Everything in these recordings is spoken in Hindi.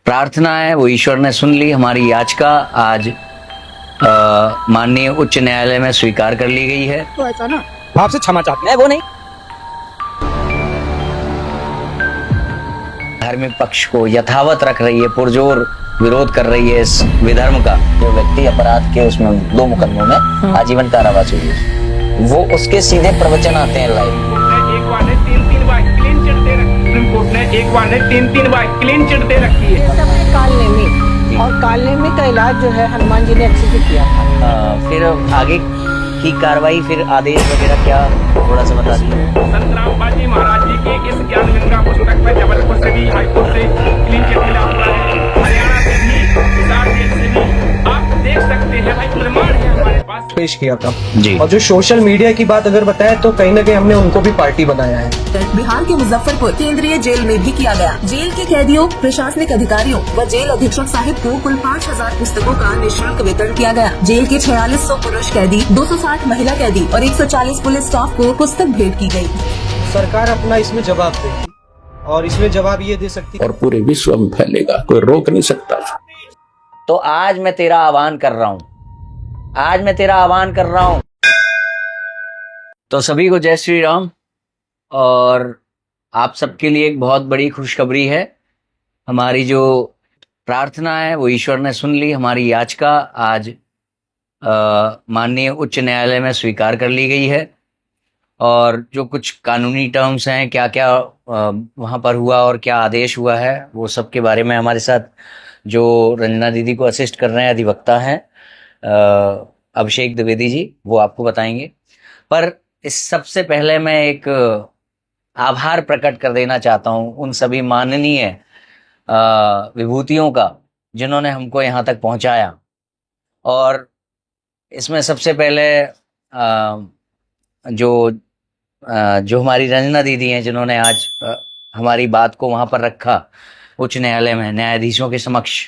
प्रार्थना है वो ईश्वर ने सुन ली। हमारी याचिका आज माननीय उच्च न्यायालय में स्वीकार कर ली गई है। तो ऐसा ना आपसे क्षमा चाहते हैं, वो नहीं। धार्मिक पक्ष को यथावत रख रही है, पुरजोर विरोध कर रही है इस विधर्म का। जो व्यक्ति अपराध के उसमें 2 मुकदमों में आजीवन कारावास हुई है, वो उसके सीधे प्रवचन आते हैं लाइव। एक बार ने 3-3 बार क्लीन चिट दे रखी है। सुप्रीम कोर्ट ने एक बार ने 3-3 बार क्लीन चिट दे रखी है। कालनेमी और कालनेमी का इलाज जो है हनुमान जी ने अच्छे से किया था। फिर आगे की कार्रवाई, फिर आदेश वगैरह क्या, थोड़ा सा बता दीजिए। संत रामपाल जी महाराज जी के इस ज्ञान गंगा पुस्तक पर जबलपुर से भी हाईकोर्ट से क्लीन चिट मिला हुआ है, हरियाणा से भी, गुजरात से भी। आप देख सकते हैं भाई, प्रमाण है हमारे पास। पेश किया था जी। और जो सोशल मीडिया की बात अगर बताए तो कहीं ना कहीं हमने उनको भी पार्टी बनाया है। बिहार के मुजफ्फरपुर केंद्रीय जेल में भी किया गया। जेल के कैदियों, प्रशासनिक अधिकारियों व जेल अधीक्षक साहिब को कुल 5000 पुस्तकों का निःशुल्क वितरण किया गया। जेल के 4600 पुरुष कैदी, 260 महिला कैदी और 140 पुलिस स्टाफ को पुस्तक भेंट की गयी। सरकार अपना इसमें जवाब देगी और इसमें जवाब ये दे सकती और पूरे विश्व में फैलेगा, कोई रोक नहीं सकता। तो आज मैं तेरा आह्वान कर रहा हूं, आज मैं तेरा आह्वान कर रहा हूं। तो सभी को जय श्री राम। और आप सबके लिए एक बहुत बड़ी खुशखबरी है। हमारी जो प्रार्थना है वो ईश्वर ने सुन ली। हमारी याचिका आज माननीय उच्च न्यायालय में स्वीकार कर ली गई है। और जो कुछ कानूनी टर्म्स हैं, क्या क्या वहाँ पर हुआ और क्या आदेश हुआ है, वो सब के बारे में हमारे साथ जो रंजना दीदी को असिस्ट कर रहे हैं अधिवक्ता हैं अभिषेक द्विवेदी जी, वो आपको बताएंगे। पर इस सबसे पहले मैं एक आभार प्रकट कर देना चाहता हूँ उन सभी माननीय विभूतियों का जिन्होंने हमको यहाँ तक पहुँचाया। और इसमें सबसे पहले जो हमारी रंजना दीदी हैं, जिन्होंने आज हमारी बात को वहाँ पर रखा उच्च न्यायालय में न्यायाधीशों के समक्ष,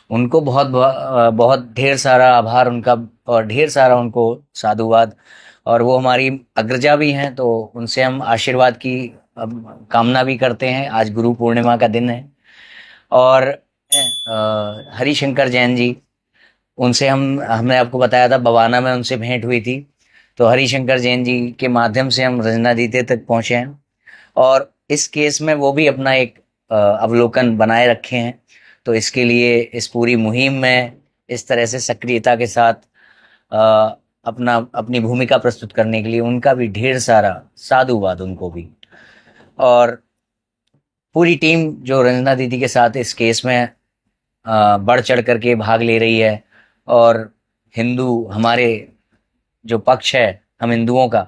उनको बहुत बहुत ढेर सारा आभार उनका और ढेर सारा उनको साधुवाद। और वो हमारी अग्रजा भी हैं, तो उनसे हम आशीर्वाद की कामना भी करते हैं। आज गुरु पूर्णिमा का दिन है। और हरिशंकर जैन जी, उनसे हमने आपको बताया था बवाना में उनसे भेंट हुई थी। तो हरिशंकर जैन जी के माध्यम से हम रंजना दीदी तक पहुँचे हैं और इस केस में वो भी अपना एक अवलोकन बनाए रखे हैं। तो इसके लिए इस पूरी मुहिम में इस तरह से सक्रियता के साथ अपनी भूमिका प्रस्तुत करने के लिए उनका भी ढेर सारा साधुवाद उनको भी। और पूरी टीम जो रंजना दीदी के साथ इस केस में बढ़ चढ़ करके भाग ले रही है। और हिंदू, हमारे जो पक्ष है हम हिंदुओं का,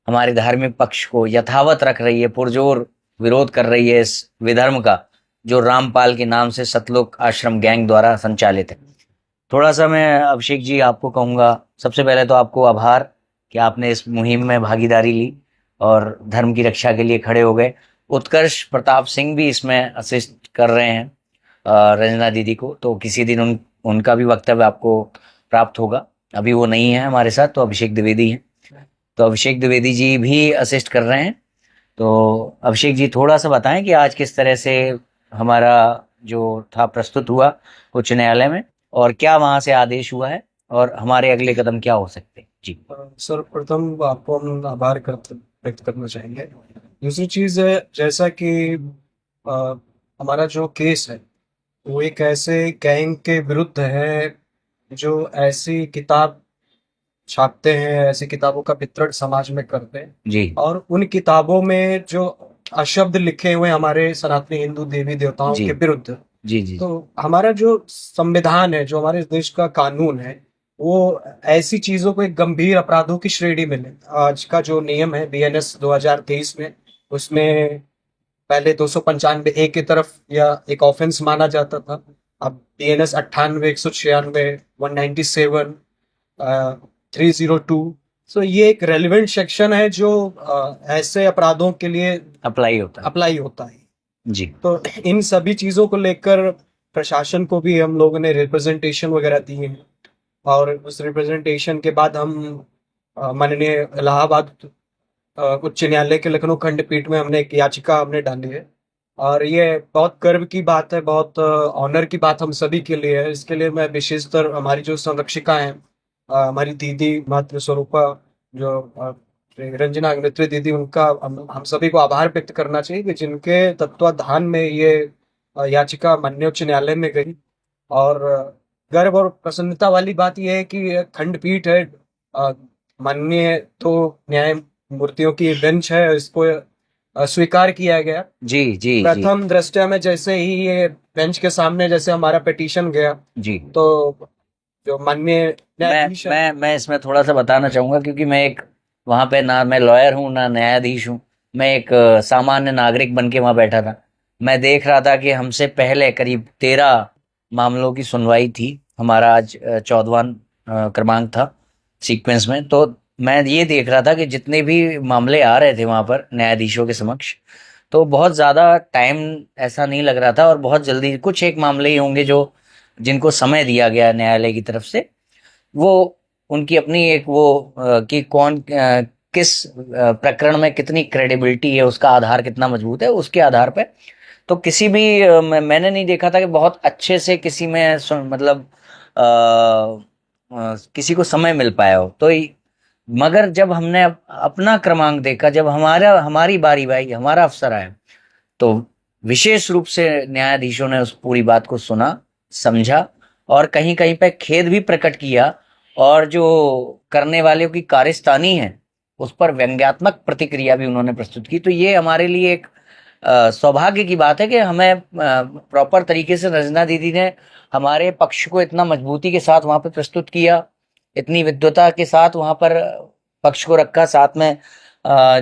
हमारे धार्मिक पक्ष को यथावत रख रही है, पुरजोर विरोध कर रही है इस विधर्म का जो रामपाल के नाम से सतलोक आश्रम गैंग द्वारा संचालित है। थोड़ा सा मैं अभिषेक जी आपको कहूँगा, सबसे पहले तो आपको आभार कि आपने इस मुहिम में भागीदारी ली और धर्म की रक्षा के लिए खड़े हो गए। उत्कर्ष प्रताप सिंह भी इसमें असिस्ट कर रहे हैं रंजना दीदी को, तो किसी दिन उनका भी वक्तव्य आपको प्राप्त होगा। अभी वो नहीं है हमारे साथ, तो अभिषेक द्विवेदी हैं, तो अभिषेक द्विवेदी जी भी असिस्ट कर रहे हैं। तो अभिषेक जी थोड़ा सा बताएं कि आज किस तरह से हमारा जो था प्रस्तुत हुआ उच्च न्यायालय में और क्या वहां से आदेश हुआ है और हमारे अगले कदम क्या हो सकते हैं। जी सर, प्रथम आपको हम आभार व्यक्त करना चाहेंगे। दूसरी चीज है, जैसा कि हमारा जो केस है वो एक ऐसे गैंग के विरुद्ध है जो ऐसी किताब छापते हैं, ऐसी किताबों का वितरण समाज में करते हैं जी। और उन किताबों में जो अशब्द लिखे हुए हमारे सनातनी हिंदू देवी देवताओं के विरुद्ध। जी जी। तो हमारा जो संविधान है, जो हमारे देश का कानून है, वो ऐसी चीजों को एक गंभीर अपराधों की श्रेणी में ले। आज का जो नियम है BNS 2023 में, उसमें पहले 295A की तरफ या एक ऑफेंस माना जाता था। अब BNS 98, 196, 197, 302, तो ये एक रेलिवेंट सेक्शन है जो ऐसे अपराधों के लिए अप्लाई होता है जी। तो इन सभी चीजों को लेकर प्रशासन को भी हम लोगों ने रिप्रेजेंटेशन वगैरह दिए हैं और उस रिप्रेजेंटेशन के बाद हम माननीय इलाहाबाद उच्च न्यायालय के लखनऊ खंडपीठ में हमने एक याचिका डाली है और ये बहुत गर्व की बात है, बहुत ऑनर की बात हम सभी के लिए है। इसके लिए मैं विशेषतर हमारी जो संरक्षिका हैं, हमारी दीदी मातृ स्वरूपा, जो श्री रंजना अग्निहोत्री दीदी, उनका हम सभी को आभार व्यक्त करना चाहिए कि जिनके तत्वाधान में ये याचिका माननीय उच्च न्यायालय में गई। और गर्व और प्रसन्नता वाली बात यह है कि ये खंडपीठ है, माननीय तो न्यायमूर्तियों की बेंच है, इसको स्वीकार किया गया। जी जी जी प्रथम दृष्टया में जैसे ही ये बेंच के सामने जैसे हमारा पिटीशन गया, जी। तो जो माननीय न्यायाधीश हैं, मैं इसमें थोड़ा सा बताना चाहूंगा, क्योंकि मैं एक वहां पे ना मैं लॉयर हूँ ना न्यायाधीश हूँ, मैं एक सामान्य नागरिक बन के वहां बैठा था। मैं देख रहा था कि हमसे पहले करीब 13 मामलों की सुनवाई थी, हमारा आज 14वां क्रमांक था सीक्वेंस में। तो मैं ये देख रहा था कि जितने भी मामले आ रहे थे वहां पर न्यायाधीशों के समक्ष, तो बहुत ज़्यादा टाइम ऐसा नहीं लग रहा था, और बहुत जल्दी कुछ एक मामले ही होंगे जो जिनको समय दिया गया न्यायालय की तरफ से, वो उनकी अपनी एक वो कि कौन किस प्रकरण में कितनी क्रेडिबिलिटी है, उसका आधार कितना मजबूत है, उसके आधार पे। तो किसी भी मैंने नहीं देखा था कि बहुत अच्छे से किसी में मतलब किसी को समय मिल पाया हो। तो मगर जब हमने अपना क्रमांक देखा, जब हमारी बारी भाई हमारा अवसर आया, तो विशेष रूप से न्यायाधीशों ने उस पूरी बात को सुना, समझा, और कहीं कहीं पे खेद भी प्रकट किया, और जो करने वालों की कारस्तानी है उस पर व्यंग्यात्मक प्रतिक्रिया भी उन्होंने प्रस्तुत की। तो ये हमारे लिए एक सौभाग्य की बात है कि हमें प्रॉपर तरीके से रंजना दीदी ने हमारे पक्ष को इतना मजबूती के साथ वहां पर प्रस्तुत किया, इतनी विद्वता के साथ वहां पर पक्ष को रखा। साथ में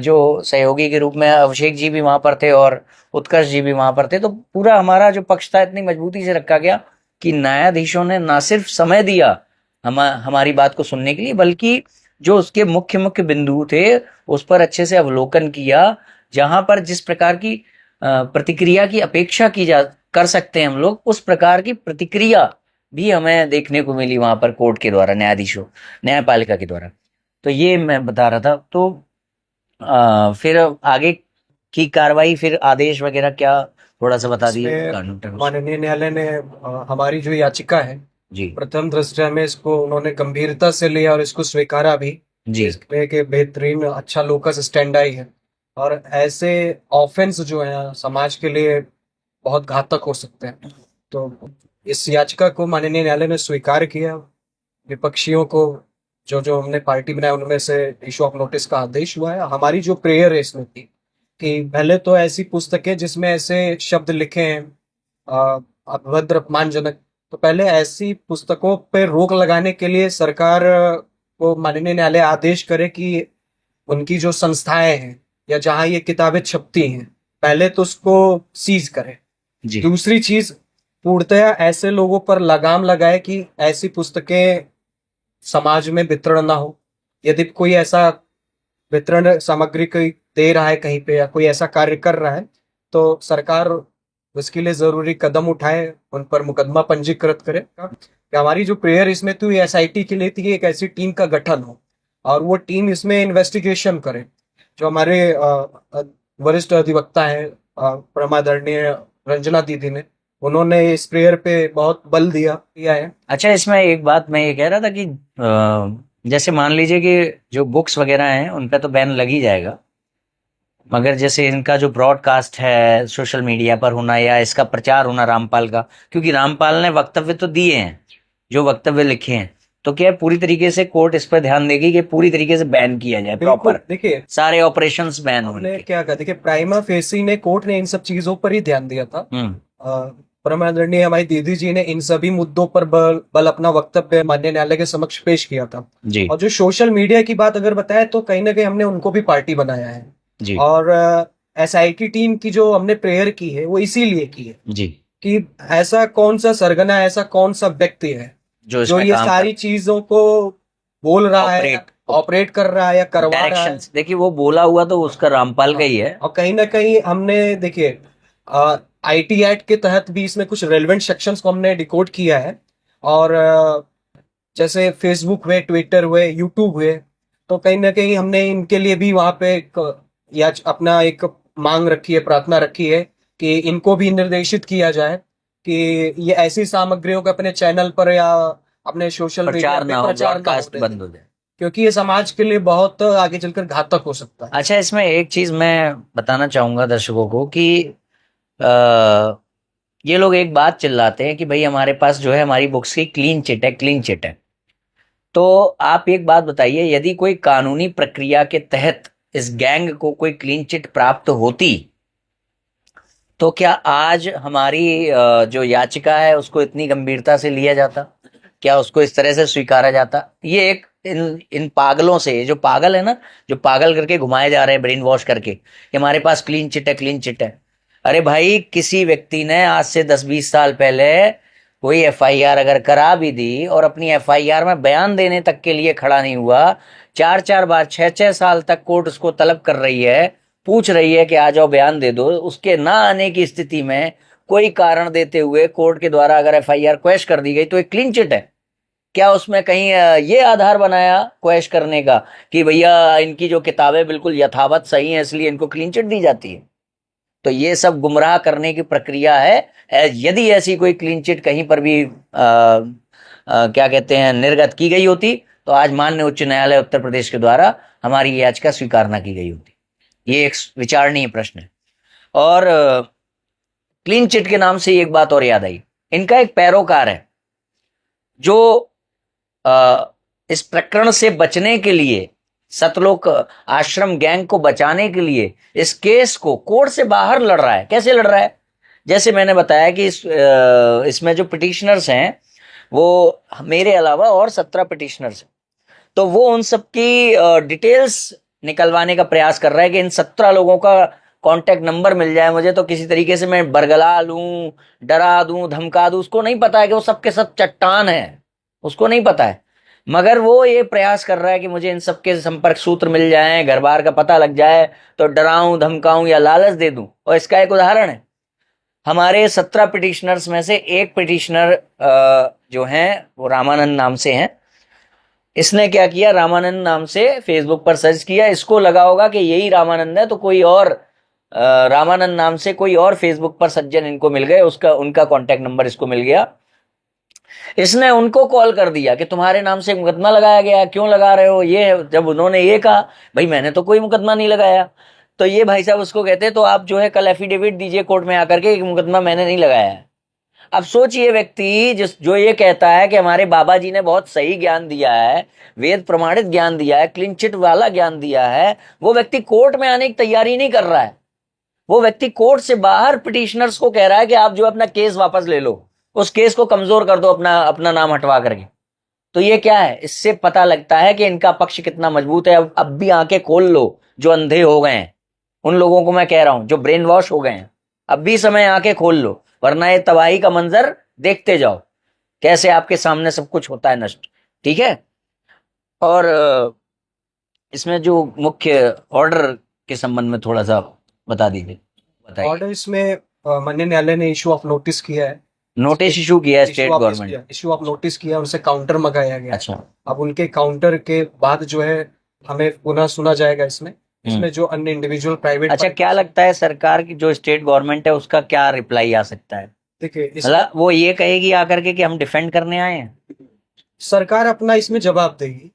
जो सहयोगी के रूप में अभिषेक जी भी वहां पर थे और उत्कर्ष जी भी वहां पर थे। तो पूरा हमारा जो पक्ष था इतनी मजबूती से रखा गया कि न्यायाधीशों ने ना सिर्फ समय दिया हमारी बात को सुनने के लिए, बल्कि जो उसके मुख्य मुख्य बिंदु थे उस पर अच्छे से अवलोकन किया। जहां पर जिस प्रकार की प्रतिक्रिया की अपेक्षा की जा कर सकते हैं हम लोग, उस प्रकार की प्रतिक्रिया भी हमें देखने को मिली वहां पर कोर्ट के द्वारा, न्यायाधीशों न्यायपालिका के द्वारा। तो ये मैं बता रहा था। तो फिर आगे की कार्रवाई, फिर आदेश वगैरह क्या, थोड़ा सा बता दिए इसमें कानून माननीय न्यायालय ने हमारी जो याचिका है, जी प्रथम दृष्टया में इसको उन्होंने गंभीरता से लिया और इसको स्वीकारा भी। जी इसमें के बेहतरीन अच्छा लोकस स्टैंड आई है, और ऐसे ऑफेंस जो है समाज के लिए बहुत घातक हो सकते हैं। तो इस याचिका को माननीय न्यायालय ने स्वीकार किया। विपक्षियों को जो जो हमने पार्टी बनाया उनमें से इशू ऑफ नोटिस का आदेश हुआ है। हमारी जो प्रेयर है इसमें थी कि पहले तो ऐसी पुस्तकें जिसमें ऐसे शब्द लिखे हैं अभद्र अपमानजनक, तो पहले ऐसी पुस्तकों पर रोक लगाने के लिए सरकार को माननीय न्यायालय आदेश करे कि उनकी जो संस्थाएं हैं या जहां ये किताबें छपती हैं, पहले तो उसको सीज करे। जी दूसरी चीज, पूर्णतया ऐसे लोगों पर लगाम लगाए कि ऐसी पुस्तकें समाज में वितरण ना हो। यदि कोई ऐसा वितरण सामग्री कोई दे रहा है कहीं पे या कोई ऐसा कार्य कर रहा है, तो सरकार उसके लिए जरूरी कदम उठाए, उन पर मुकदमा पंजीकृत करे। हमारी जो प्रेयर इसमें थी एसआईटी के लिए थी कि एक ऐसी टीम का गठन हो और वो टीम इसमें इन्वेस्टिगेशन करे। जो हमारे वरिष्ठ अधिवक्ता हैं परमादरणीय रंजना दीदी ने, उन्होंने इस प्रेयर पे बहुत बल दिया है। अच्छा, इसमें एक बात मैं ये कह रहा था कि जैसे मान लीजिए कि जो बुक्स वगैरह हैं उन पे तो बैन लग ही जाएगा, मगर जैसे इनका जो ब्रॉडकास्ट है सोशल मीडिया पर होना या इसका प्रचार होना रामपाल का, क्योंकि रामपाल ने वक्तव्य तो दिए हैं, जो वक्तव्य लिखे हैं, तो क्या पूरी तरीके से कोर्ट इस पर ध्यान देगी कि पूरी तरीके से बैन किया जाए, प्रॉपर देखिए सारे ऑपरेशंस बैन हमने होने। क्या कहा, देखिए प्राइमा फेसी ने कोर्ट ने इन सब चीजों पर ही ध्यान दिया था। परमादरणीय हमारी दीदी जी ने इन सभी मुद्दों पर बल अपना वक्तव्य माननीय न्यायालय के समक्ष पेश किया था जी और जो सोशल मीडिया की बात अगर बताए तो कहीं ना कहीं हमने उनको भी पार्टी बनाया है जी और एसआईटी टीम की जो हमने प्रेयर की है वो इसीलिए की है जी कि ऐसा कौन सा सरगना, ऐसा कौन सा व्यक्ति है जो इसमें ये काम सारी चीजों को बोल रहा है, ऑपरेट कर रहा है या करवा रहा है। डायरेक्शंस, देखिए वो बोला हुआ तो उसका रामपाल का ही है। और कहीं ना कहीं हमने देखिए आईटी एक्ट के तहत भी इसमें कुछ रेलेवेंट सेक्शंस को हमने डिकोड किया है और जैसे फेसबुक हुए, ट्विटर हुए, यूट्यूब हुए, तो कहीं ना कहीं हमने इनके लिए भी वहां पे या अपना एक मांग रखी है, प्रार्थना रखी है कि इनको भी निर्देशित किया जाए कि ये ऐसी सामग्रियों को अपने चैनल पर या अपने सोशल मीडिया प्रचार पे ना हो, प्रचार ना ब्रॉडकास्ट होने बंद दें, हो जाए। क्योंकि ये समाज के लिए बहुत आगे चलकर घातक हो सकता है। अच्छा, इसमें एक चीज मैं बताना चाहूंगा दर्शकों को कि आ, ये लोग एक बात चिल्लाते हैं कि भाई हमारे पास जो है हमारी बुक्स की क्लीन चिट है, क्लीन चिट है। तो आप एक बात बताइए, यदि कोई कानूनी प्रक्रिया के तहत इस गैंग को कोई क्लीन चिट प्राप्त होती तो क्या आज हमारी जो याचिका है उसको इतनी गंभीरता से लिया जाता? क्या उसको इस तरह से स्वीकारा जाता? ये एक इन पागलों से, जो पागल है ना, जो पागल करके घुमाए जा रहे हैं ब्रेन वॉश करके कि हमारे पास क्लीन चिट है, क्लीन चिट है। अरे भाई, किसी व्यक्ति ने आज से 10-20 साल पहले कोई एफआईआर अगर करा भी दी और अपनी एफआईआर में बयान देने तक के लिए खड़ा नहीं हुआ, 4-4 बार 6-6 साल तक कोर्ट उसको तलब कर रही है, पूछ रही है कि आ जाओ बयान दे दो, उसके ना आने की स्थिति में कोई कारण देते हुए कोर्ट के द्वारा अगर एफआईआर क्वैश कर दी गई तो एक क्लीन चिट है। क्या उसमें कहीं ये आधार बनाया क्वैश करने का कि भैया इनकी जो किताबें बिल्कुल यथावत सही हैं इसलिए इनको क्लीन चिट दी जाती है? तो ये सब गुमराह करने की प्रक्रिया है। यदि ऐसी कोई क्लीन चिट कहीं पर भी क्या कहते हैं निर्गत की गई होती तो आज माननीय उच्च न्यायालय उत्तर प्रदेश के द्वारा हमारी याचिका स्वीकार ना की गई होती। ये एक विचारणीय प्रश्न है। और क्लीन चिट के नाम से एक बात और याद आई, इनका एक पैरोकार है जो इस प्रकरण से बचने के लिए, सतलोक आश्रम गैंग को बचाने के लिए इस केस को कोर्ट से बाहर लड़ रहा है। कैसे लड़ रहा है? जैसे मैंने बताया कि इसमें जो पिटिशनर्स हैं वो मेरे अलावा और 17 पिटिशनर्स हैं, तो वो उन सबकी डिटेल्स निकलवाने का प्रयास कर रहा है कि इन 17 लोगों का कांटेक्ट नंबर मिल जाए मुझे, तो किसी तरीके से मैं बरगला लूं, डरा दूं, धमका दूं। उसको नहीं पता है कि वो सबके सब चट्टान है, उसको नहीं पता है, मगर वो ये प्रयास कर रहा है कि मुझे इन सबके संपर्क सूत्र मिल जाएं, घर बार का पता लग जाए तो डराऊं, धमकाऊं या लालच दे दूं। और इसका एक उदाहरण है, हमारे 17 पिटिशनर्स में से एक पिटिशनर जो हैं वो रामानंद नाम से हैं। इसने क्या किया, रामानंद नाम से फेसबुक पर सर्च किया, इसको लगा होगा कि यही रामानंद है, तो कोई और रामानंद नाम से कोई और फेसबुक पर सज्जन इनको मिल गए, उनका कांटेक्ट नंबर इसको मिल गया। इसने उनको कॉल कर दिया कि तुम्हारे नाम से मुकदमा लगाया गया, क्यों लगा रहे हो? ये जब उन्होंने ये कहा भाई मैंने तो कोई मुकदमा नहीं लगाया, तो ये भाई साहब उसको कहते तो आप जो है कल एफिडेविट दीजिए कोर्ट में आकर के, मुकदमा मैंने नहीं लगाया है। अब सोचिए, व्यक्ति जो ये कहता है कि हमारे बाबा जी ने बहुत सही ज्ञान दिया है, वेद प्रमाणित ज्ञान दिया है, क्लीन चिट वाला ज्ञान दिया है, वो व्यक्ति कोर्ट में आने की तैयारी नहीं कर रहा है। वो व्यक्ति कोर्ट से बाहर पिटिशनर्स को कह रहा है कि आप जो अपना केस वापस ले लो, उस केस को कमजोर कर दो अपना नाम हटवा करके। तो ये क्या है? इससे पता लगता है कि इनका पक्ष कितना मजबूत है। अब भी आंखें खोल लो जो अंधे हो गए हैं, उन लोगों को मैं कह रहा हूं जो ब्रेन वॉश हो गए हैं, अब भी समय आंखें खोल लो, वरना ये तबाही का मंजर देखते जाओ कैसे आपके सामने सब कुछ होता है नष्ट। ठीक है? और इसमें जो मुख्य ऑर्डर के संबंध में थोड़ा सा बता दीजिए, बताइए। ऑर्डर इसमें माननीय न्यायालय ने इशू ऑफ नोटिस किया है, नोटिस इशू किया है state government, issue of notice किया, उनसे काउंटर मंगाया गया। अच्छा, अब उनके काउंटर के बाद जो है हमें पुनः सुना जाएगा इसमें जो अन्य इंडिविजुअल प्राइवेट। अच्छा, क्या लगता है सरकार की जो स्टेट गवर्नमेंट है उसका क्या रिप्लाई आ सकता है? देखिए, मतलब वो ये कहेगी आकर के कि हम डिफेंड करने आए हैं? सरकार अपना इसमें जवाब देगी,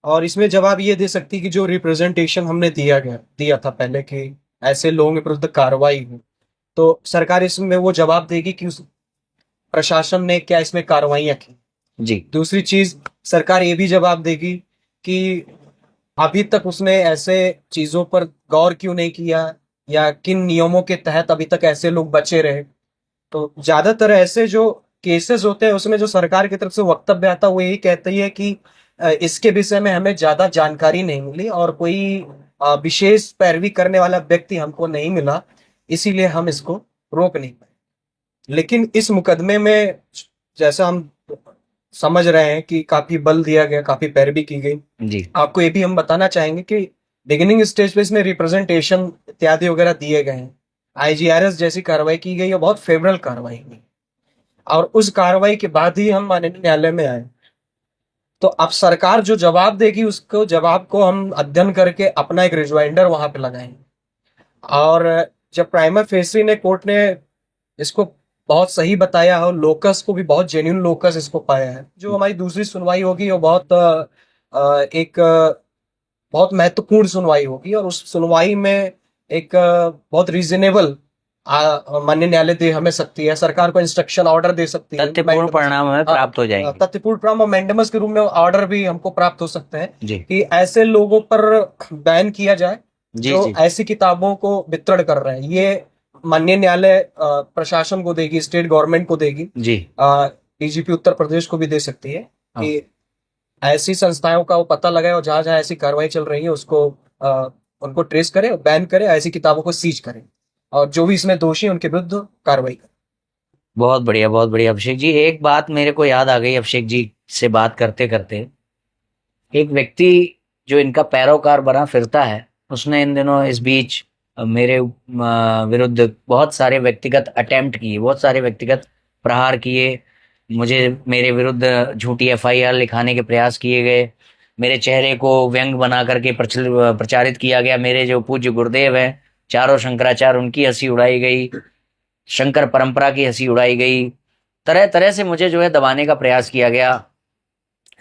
और इसमें जवाब ये दे सकती है कि जो रिप्रेजेंटेशन हमने दिया था पहले कि ऐसे लोगों के विरुद्ध कार्रवाई हो, तो सरकार इसमें वो जवाब देगी कि उस प्रशासन ने क्या इसमें कार्रवाइयां की। जी। दूसरी चीज, सरकार ये भी जवाब देगी कि अभी तक उसने ऐसे चीजों पर गौर क्यों नहीं किया, या किन नियमों के तहत अभी तक ऐसे लोग बचे रहे। तो ज्यादातर ऐसे जो केसेस होते हैं उसमें जो सरकार की तरफ से वक्तव्य आता है वो यही कहती है कि इसके विषय में हमें ज्यादा जानकारी नहीं मिली और कोई विशेष पैरवी करने वाला व्यक्ति हमको नहीं मिला, इसीलिए हम इसको रोक नहीं पाए। लेकिन इस मुकदमे में जैसा हम समझ रहे हैं कि काफी बल दिया गया, काफी पैरवी की गई। जी। आपको ये भी हम बताना चाहेंगे कि बिगिनिंग स्टेज पे इसमें रिप्रेजेंटेशन इत्यादि वगैरह दिए गए हैं, IGRS जैसी कार्रवाई की गई है, बहुत फेवरल कार्रवाई हुई, और उस कार्रवाई के बाद ही हम माननीय न्यायालय में आए। तो अब सरकार जो जवाब देगी उसको जवाब को हम अध्ययन करके अपना एक रिजवाइंडर वहां पे लगाएंगे, और जब प्राइमा फेसी ने कोर्ट ने इसको बहुत सही बताया और लोकस को भी बहुत जेन्युइन लोकस इसको पाया है। जो हमारी दूसरी सुनवाई होगी वो बहुत महत्वपूर्ण सुनवाई होगी और उस सुनवाई में एक बहुत रीजनेबल माननीय न्यायालय दे हमें सकती है, सरकार को इंस्ट्रक्शन ऑर्डर दे सकती है, तथ्यपूर्ण परिणाम हमें प्राप्त हो जाएंगे। तथ्यपूर्ण परिणाम और मैंडेमस के रूप में ऑर्डर भी हमको प्राप्त हो सकते हैं जी कि ऐसे लोगों पर बैन किया जाए जी जो जी ऐसी किताबों को वितरण कर रहे हैं। ये माननीय न्यायालय प्रशासन को देगी, स्टेट गवर्नमेंट को देगी, जी डीजीपी उत्तर प्रदेश को भी दे सकती है कि ऐसी संस्थाओं का वो पता लगाए और जहां जहां ऐसी कार्रवाई चल रही है उसको उनको ट्रेस करे, बैन करे, ऐसी किताबों को सीज करे और जो भी इसमें दोषी है उनके विरुद्ध कार्रवाई करे। बहुत बढ़िया अभिषेक जी। एक बात मेरे को याद आ गई अभिषेक जी से बात करते करते। एक व्यक्ति जो इनका पैरोकार बना फिरता है, उसने इन दिनों इस बीच मेरे विरुद्ध बहुत सारे व्यक्तिगत अटेम्प्ट किए, बहुत सारे व्यक्तिगत प्रहार किए, मुझे मेरे विरुद्ध झूठी एफआईआर लिखाने के प्रयास किए गए, मेरे चेहरे को व्यंग बना करके प्रचारित किया गया, मेरे जो पूज्य गुरुदेव हैं चारों शंकराचार्य उनकी हंसी उड़ाई गई, शंकर परंपरा की हंसी उड़ाई गई, तरह तरह से मुझे जो है दबाने का प्रयास किया गया।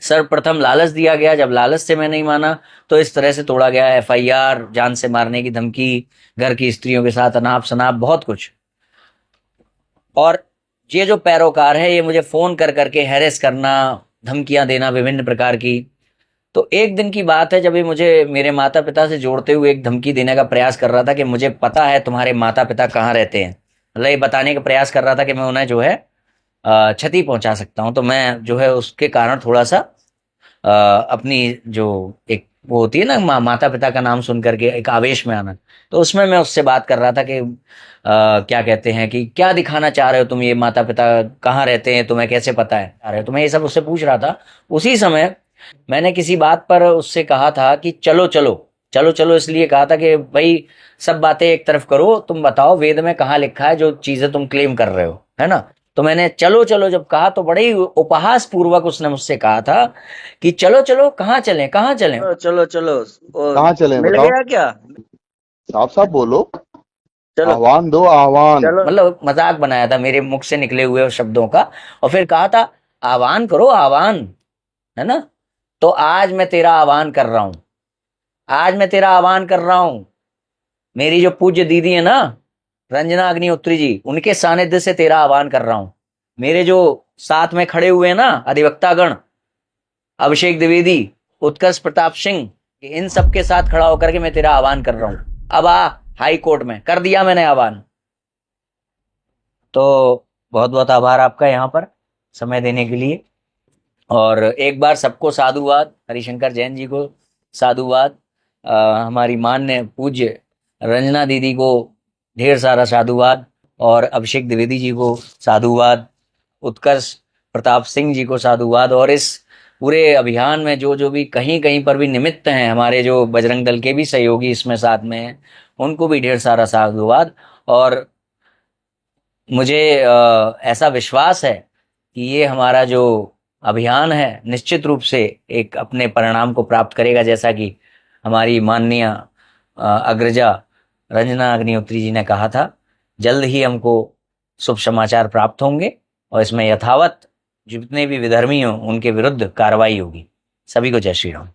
सर्वप्रथम लालच दिया गया, जब लालच से मैं नहीं माना तो इस तरह से तोड़ा गया एफआईआर, जान से मारने की धमकी, घर की स्त्रियों के साथ अनाप शनाप, बहुत कुछ। और ये जो पैरोकार है ये मुझे फोन कर करके हैरेस करना, धमकियां देना विभिन्न प्रकार की। तो एक दिन की बात है जब ये मुझे मेरे माता पिता से जोड़ते हुए एक धमकी देने का प्रयास कर रहा था कि मुझे पता है तुम्हारे माता पिता कहाँ रहते हैं। मतलब ये बताने का प्रयास कर रहा था कि मैं उन्हें जो है क्षति पहुंचा सकता हूं। तो मैं जो है उसके कारण थोड़ा सा अपनी जो एक वो होती है ना माता पिता का नाम सुन करके एक आवेश में आना, तो उसमें मैं उससे बात कर रहा था कि क्या कहते हैं कि क्या दिखाना चाह रहे हो तुम, ये माता पिता कहाँ रहते हैं तुम्हें कैसे पता है आ रहे हो, तो मैं ये सब उससे पूछ रहा था। उसी समय मैंने किसी बात पर उससे कहा था कि चलो चलो चलो चलो, इसलिए कहा था कि भाई सब बातें एक तरफ करो, तुम बताओ वेद में कहाँ लिखा है जो चीजें तुम क्लेम कर रहे हो, है ना। तो मैंने चलो चलो जब कहा तो बड़े ही उपहास पूर्वक उसने मुझसे कहा था कि चलो चलो कहाँ चलें कहाँ चलें, चलो चलो कहाँ चलें मिल बताओ, गया क्या, साफ साफ बोलो, चलो आह्वान दो आह्वान। चलो। मतलब मजाक बनाया था मेरे मुख से निकले हुए शब्दों का, और फिर कहा था आह्वान करो आह्वान, है ना। तो आज मैं तेरा आह्वान कर रहा हूं, आज मैं तेरा आह्वान कर रहा हूं। मेरी जो पूज्य दीदी है ना रंजना अग्निहोत्री जी, उनके सानिध्य से तेरा आह्वान कर रहा हूं। मेरे जो साथ में खड़े हुए हैं ना अधिवक्तागण, अभिषेक द्विवेदी, उत्कर्ष प्रताप सिंह, इन सब के साथ खड़ा होकर के मैं तेरा आह्वान कर रहा हूं। अब आ हाई कोर्ट में, कर दिया मैंने आह्वान। तो बहुत बहुत आभार आपका यहाँ पर समय देने के लिए। और एक बार सबको साधुवाद, हरिशंकर जैन जी को साधुवाद, हमारी मान्य पूज्य रंजना दीदी को ढेर सारा साधुवाद, और अभिषेक द्विवेदी जी को साधुवाद, उत्कर्ष प्रताप सिंह जी को साधुवाद, और इस पूरे अभियान में जो भी कहीं कहीं पर भी निमित्त हैं, हमारे जो बजरंग दल के भी सहयोगी इसमें साथ में हैं, उनको भी ढेर सारा साधुवाद। और मुझे ऐसा विश्वास है कि ये हमारा जो अभियान है निश्चित रूप से एक अपने परिणाम को प्राप्त करेगा, जैसा कि हमारी माननीय अग्रजा रंजना अग्निहोत्री जी ने कहा था। जल्द ही हमको शुभ समाचार प्राप्त होंगे और इसमें यथावत जितने भी विधर्मी हों उनके विरुद्ध कार्रवाई होगी। सभी को जय श्री राम।